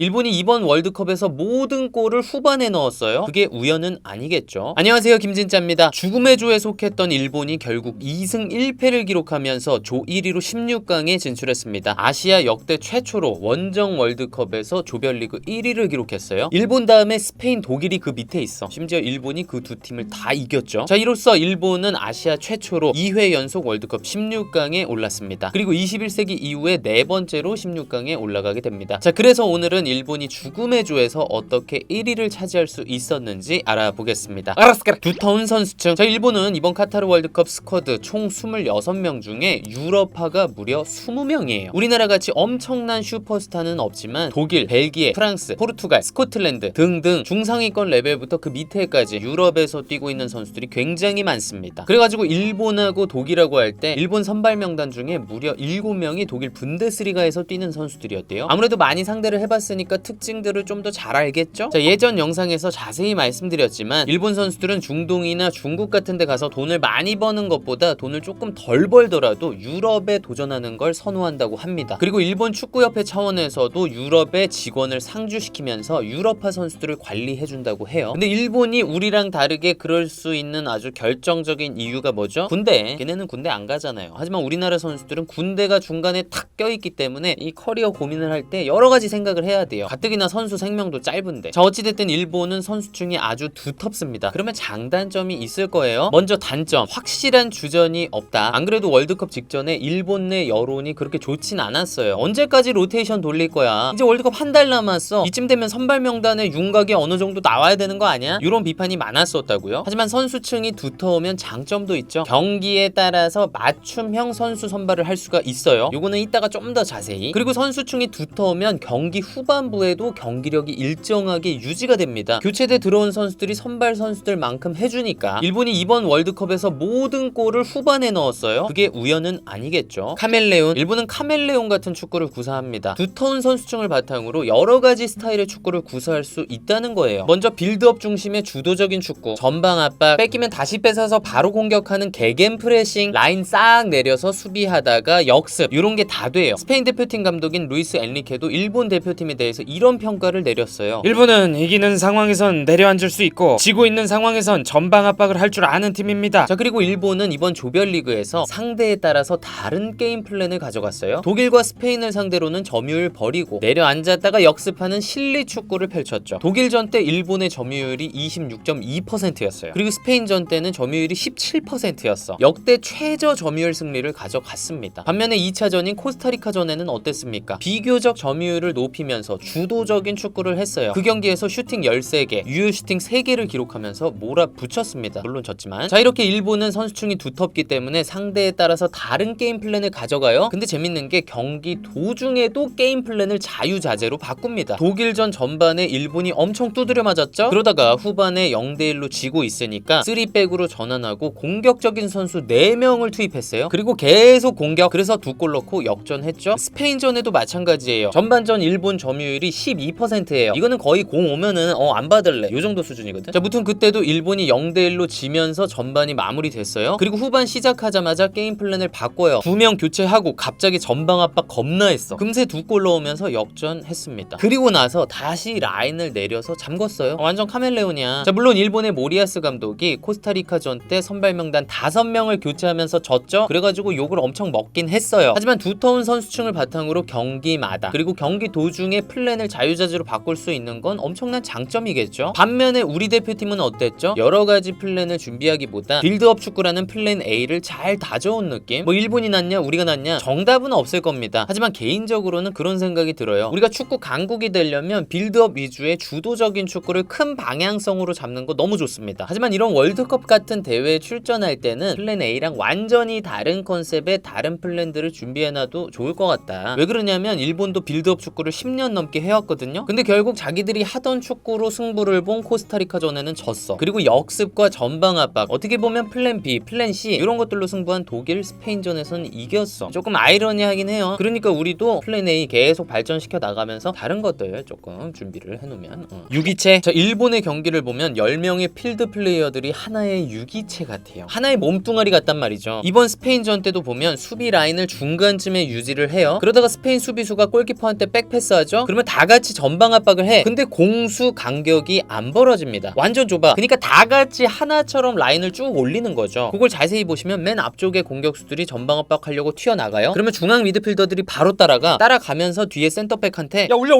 일본이 이번 월드컵에서 모든 골을 후반에 넣었어요. 그게 우연은 아니겠죠. 안녕하세요, 김진짜입니다. 죽음의 조에 속했던 일본이 결국 2승 1패를 기록하면서 조 1위로 16강에 진출했습니다. 아시아 역대 최초로 원정 월드컵에서 조별리그 1위를 기록했어요. 일본 다음에 스페인, 독일이 그 밑에 있어. 심지어 일본이 그 두 팀을 다 이겼죠. 자, 이로써 일본은 아시아 최초로 2회 연속 월드컵 16강에 올랐습니다. 그리고 21세기 이후에 네 번째로 16강에 올라가게 됩니다. 자, 그래서 오늘은 일본이 죽음의 조에서 어떻게 1위를 차지할 수 있었는지 알아보겠습니다. 두터운 선수층. 자, 일본은 이번 카타르 월드컵 스쿼드 총 26명 중에 유럽파가 무려 20명이에요. 우리나라 같이 엄청난 슈퍼스타는 없지만 독일, 벨기에, 프랑스, 포르투갈, 스코틀랜드 등등 중상위권 레벨부터 그 밑에까지 유럽에서 뛰고 있는 선수들이 굉장히 많습니다. 그래가지고 일본하고 독일하고 할 때 일본 선발 명단 중에 무려 7명이 독일 분데스리가에서 뛰는 선수들이었대요. 아무래도 많이 상대를 해봤으니까 특징들을 좀 더 잘 알겠죠? 자, 예전 영상에서 자세히 말씀드렸지만 일본 선수들은 중동이나 중국 같은 데 가서 돈을 많이 버는 것보다 돈을 조금 덜 벌더라도 유럽에 도전하는 걸 선호한다고 합니다. 그리고 일본 축구협회 차원에서도 유럽에 직원을 상주시키면서 유럽파 선수들을 관리해준다고 해요. 근데 일본이 우리랑 다르게 그럴 수 있는 아주 결정적인 이유가 뭐죠? 군대. 걔네는 군대 안 가잖아요. 하지만 우리나라 선수들은 군대가 중간에 탁 껴있기 때문에 이 커리어 고민을 할 때 여러 가지 생각을 해야 돼요. 가뜩이나 선수 생명도 짧은데. 자, 어찌됐든 일본은 선수층이 아주 두텁습니다. 그러면 장단점이 있을 거예요. 먼저 단점, 확실한 주전이 없다. 안 그래도 월드컵 직전에 일본 내 여론이 그렇게 좋진 않았어요. 언제까지 로테이션 돌릴 거야? 이제 월드컵 한 달 남았어. 이쯤 되면 선발 명단에 윤곽이 어느 정도 나와야 되는 거 아니야? 이런 비판이 많았었다고요. 하지만 선수층이 두터우면 장점도 있죠. 경기에 따라서 맞춤형 선수 선발을 할 수가 있어요. 요거는 이따가 좀 더 자세히. 그리고 선수층이 두터우면 경기 후반부에도 경기력이 일정하게 유지가 됩니다. 교체돼 들어온 선수들이 선발 선수들만큼 해주니까 일본이 이번 월드컵에서 모든 골을 후반에 넣었어요. 그게 우연은 아니겠죠. 카멜레온. 일본은 카멜레온 같은 축구를 구사합니다. 두터운 선수층을 바탕으로 여러 가지 스타일의 축구를 구사할 수 있다는 거예요. 먼저 빌드업 중심의 주도적인 축구, 전방 압박, 뺏기면 다시 뺏어서 바로 공격하는 개겐 프레싱, 라인 싹 내려서 수비하다가 역습, 이런 게 다 돼요. 스페인 대표팀 감독인 루이스 엔리케도 일본 대표팀에 대해서 이런 평가를 내렸어요. 일본은 이기는 상황에선 내려앉을 수 있고 지고 있는 상황에선 전방 압박을 할 줄 아는 팀입니다. 자, 그리고 일본은 이번 조별리그에서 상대에 따라서 다른 게임 플랜을 가져갔어요. 독일과 스페인을 상대로는 점유율 버리고 내려앉았다가 역습하는 실리 축구를 펼쳤죠. 독일전 때 일본의 점유율이 26.2%였어요. 그리고 스페인전 때는 점유율이 17%였어. 역대 최저 점유율 승리를 가져갔습니다. 반면에 2차전인 코스타리카전에는 어땠습니까? 비교적 점유율을 높이면서 주도적인 축구를 했어요. 그 경기에서 슈팅 13개, 유효 슈팅 3개를 기록하면서 몰아붙였습니다. 물론 졌지만. 자, 이렇게 일본은 선수층이 두텁기 때문에 상대에 따라서 다른 게임 플랜을 가져가요. 근데 재밌는 게 경기 도중에도 게임 플랜을 자유자재로 바꿉니다. 독일전 전반에 일본이 엄청 두드려 맞았죠? 그러다가 후반에 0대1로 지고 있으니까 3백으로 전환하고 공격적인 선수 4명을 투입했어요. 그리고 계속 공격. 그래서 2골 넣고 역전했죠. 스페인전에도 마찬가지예요. 전반전 일본 점유율이 12%예요. 이거는 거의 공 오면은 안 받을래, 요 정도 수준이거든. 자, 무튼 그때도 일본이 0대1로 지면서 전반이 마무리됐어요. 그리고 후반 시작하자마자 게임 플랜을 바꿔요. 2명 교체하고 갑자기 전방 압박 겁나 했어. 금세 2골 넣으면서 역전했습니다. 그리고 나서 다시 라인을 내려서 잠궜어요. 완전 카멜레온이야. 자, 물론 일본의 모리아스 감독이 코스타리카전 때 선발 명단 5명을 교체하면서 졌죠. 그래가지고 욕을 엄청 먹긴 했어요. 하지만 두터운 선수층을 바탕으로 경기마다 그리고 경기 도중에 플랜을 자유자재로 바꿀 수 있는 건 엄청난 장점이겠죠. 반면에 우리 대표팀은 어땠죠? 여러 가지 플랜을 준비하기보다 빌드업 축구라는 플랜 A를 잘 다져온 느낌? 뭐 일본이 낫냐 우리가 낫냐 정답은 없을 겁니다. 하지만 개인적으로는 그런 생각이 들어요. 우리가 축구 강국이 되려면 빌드업 위주의 주도적인 축구를 큰 방향성으로 잡는 거 너무 좋습니다. 하지만 이런 월드컵 같은 대회에 출전할 때는 플랜 A랑 완전히 다른 컨셉의 다른 플랜들을 준비해놔도 좋을 것 같다. 왜 그러냐면 일본도 빌드업 축구를 10년 넘게 해왔거든요. 근데 결국 자기들이 하던 축구로 승부를 본 코스타리카전에는 졌어. 그리고 역습과 전방 압박, 어떻게 보면 플랜 B, 플랜 C 이런 것들로 승부한 독일, 스페인전에서는 이겼어. 조금 아이러니하긴 해요. 그러니까 우리도 플랜 A 계속 발전시켜 나가면서 다른 것들 조금 준비를 해놓으면 유기체. 자, 일본의 경기를 보면 10명의 필드 플레이어들이 하나의 유기체 같아요. 하나의 몸뚱아리 같단 말이죠. 이번 스페인전 때도 보면 수비 라인을 중간쯤에 유지를 해요. 그러다가 스페인 수비수가 골키퍼한테 백패스하죠? 그러면 다 같이 전방 압박을 해. 근데 공수 간격이 안 벌어집니다. 완전 좁아. 그러니까 다 같이 하나처럼 라인을 쭉 올리는 거죠. 그걸 자세히 보시면 맨 앞쪽에 공격수들이 전방 압박하려고 튀어나가요. 그러면 중앙 미드필더들이 바로 따라가면서 뒤에 센터백한테 야 올려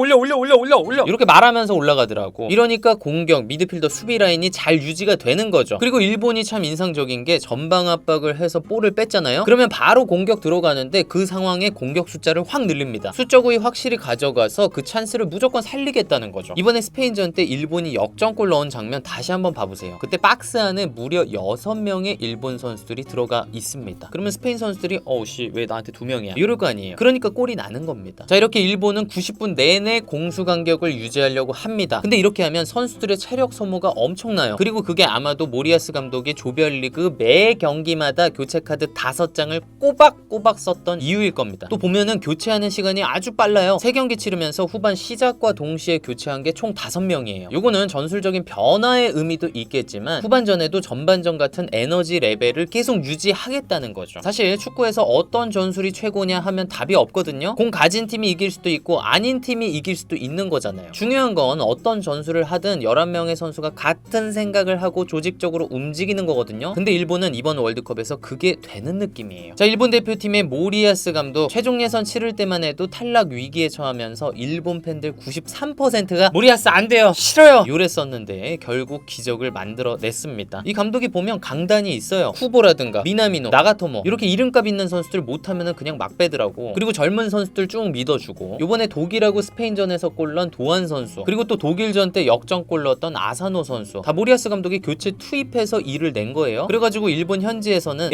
이렇게 말하면서 올라가더라고. 이러니까 공격, 미드필더 수비 라인이 잘 유지가 되는 거죠. 그리고 일본이 참 인상적인 게 전방 압박을 해서 볼을 뺐잖아요. 그러면 바로 공격 들어가는데 그 상황에 공격 숫자를 확 늘립니다. 수적 우위 확실히 가져가서 그 찬스를 무조건 살리겠다는 거죠. 이번에 스페인전 때 일본이 역전골 넣은 장면 다시 한번 봐보세요. 그때 박스 안에 무려 6명의 일본 선수들이 들어가 있습니다. 그러면 스페인 선수들이 어우씨 왜 나한테 2명이야 이럴 거 아니에요. 그러니까 골이 나는 겁니다. 자, 이렇게 일본은 90분 내내 공수 간격을 유지하려고 합니다. 근데 이렇게 하면 선수들의 체력 소모가 엄청나요. 그리고 그게 아마도 모리아스 감독이 조별리그 매 경기마다 교체 카드 5장을 꼬박꼬박 썼던 이유일 겁니다. 또 보면은 교체하는 시간이 아주 빨라요. 3경기 치르면서 후반 시작과 동시에 교체한 게 총 5명이에요. 요거는 전술적인 변화의 의미도 있겠지만 후반전에도 전반전 같은 에너지 레벨을 계속 유지하겠다는 거죠. 사실 축구에서 어떤 전술이 최고냐 하면 답이 없거든요. 공 가진 팀이 이길 수도 있고 아닌 팀이 이길 수도 있는 거잖아요. 중요한 건 어떤 전술을 하든 11명의 선수가 같은 생각을 하고 조직적으로 움직이는 거거든요. 근데 일본은 이번 월드컵에서 그게 되는 느낌이에요. 자, 일본 대표팀의 모리아스 감독 최종 예선 치를 때만 해도 탈락 위기에 처하면서 일본 팬들 93%가 모리아스 안 돼요 싫어요 요랬었는데 결국 기적을 만들어냈습니다. 이 감독이 보면 강단이 있어요. 후보라든가 미나미노, 나가토모 이렇게 이름값 있는 선수들 못하면은 그냥 막 빼더라고. 그리고 젊은 선수들 쭉 믿어주고 요번에 독일하고 스페인전에서 골 넣은 도안 선수 그리고 또 독일전 때 역전골 넣었던 아사노 선수 다 모리아스 감독이 교체 투입해서 일을 낸 거예요. 그래가지고 일본 현지에서는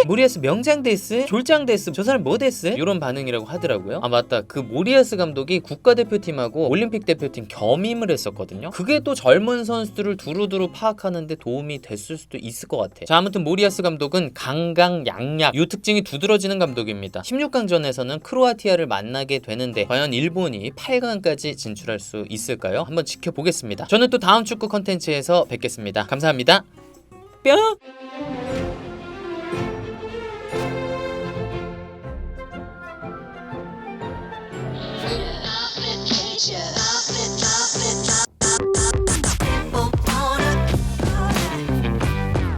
모리아스 명장 데스? 졸장 데스? 저 사람 뭐 데스? 이런 반응이라고 하더라고요. 아 맞다, 그 모리아스 감독이 국가대표팀하고 올림픽 대표팀 겸임을 했었거든요. 그게 또 젊은 선수들을 두루두루 파악하는데 도움이 됐을 수도 있을 것 같아. 자, 아무튼 모리아스 감독은 강강약약 요 특징이 두드러지는 감독입니다. 16강전에서는 크로아티아를 만나게 되는데 과연 일본이 8강까지 진출할 수 있을까요? 한번 지켜보겠습니다. 저는 또 다음 축구 컨텐츠에서 뵙겠습니다. 감사합니다. 뿅!